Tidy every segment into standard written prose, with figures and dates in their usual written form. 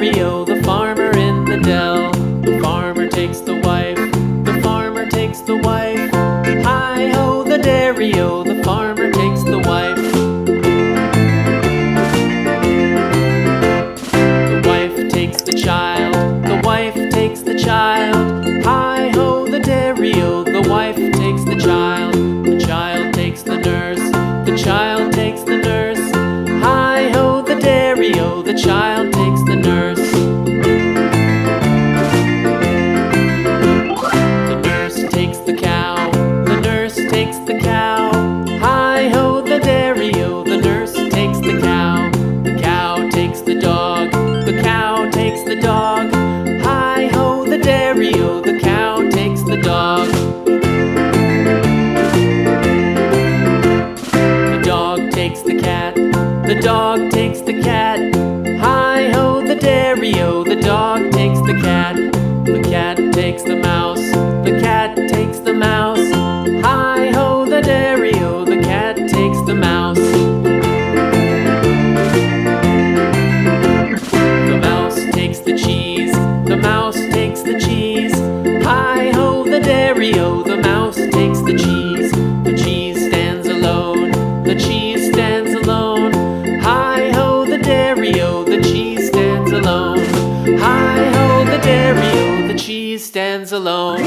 dairy-o, the farmer in the dell. The farmer takes the wife, the farmer takes the wife. Hi-ho, the dairy-o, the farmer takes the wife. The wife takes the child, the wife takes the child. Hi-ho, the dairy-o, the wife takes the child. The child takes the nurse, the child takes the nurse. Hi-ho, the dairy-o, the child takes the nurse. The nurse takes the cow, the nurse takes the cow. Hi-ho, the dairy-o, the nurse takes the cow. The cow takes the dog, the cow takes the dog. Hi-ho, the dairy-o, the cow takes the dog. The dog takes the cat, the dog takes the cat. Hi-ho, the dairy-o, the dog takes the cat. The cat takes the mouse, the cat takes the mouse. Hi-ho, the dairy-o, the cat takes the mouse. The mouse takes the cheese, the mouse takes the cheese. Hi-ho, the dairy-o, the mouse takes the cheese. The cheese stands alone, the cheese stands alone. Hi-ho, the dairy-o, the cheese stands alone. Hi-ho, the dairy-o, the cheese stands alone.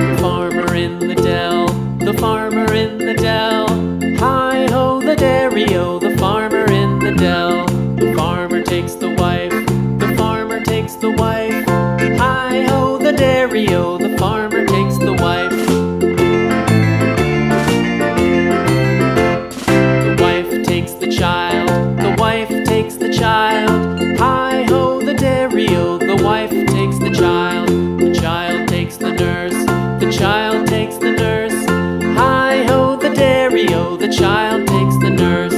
The farmer in the dell, the farmer in the dell. Hi-ho, the dairy-o, the farmer in the dell. The farmer takes the wife, the farmer takes the wife. Hi-ho, the dairy-o, the farmer takes the wife. The wife takes the child, the wife takes the child. Hi-ho, the dairy-o, the wife takes the child. The child takes the nurse, the child takes the nurse. Hi-ho, the dairy-o, the child takes the nurse.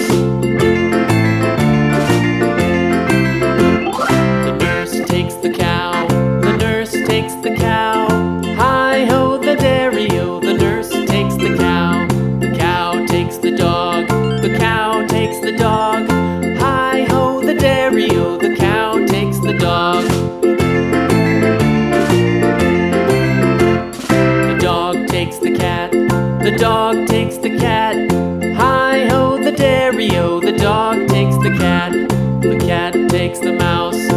The nurse takes the cow, the nurse takes the cow. Hi-ho, the dairy-o, the nurse takes the cow. The cow takes the dog, the cow takes the dog. Hi-ho, the dairy-o, the cow takes the dog. The dog takes the cat, the dog takes the cat. Hi-ho, the dairy-o, the dog takes the cat. The cat takes the mouse,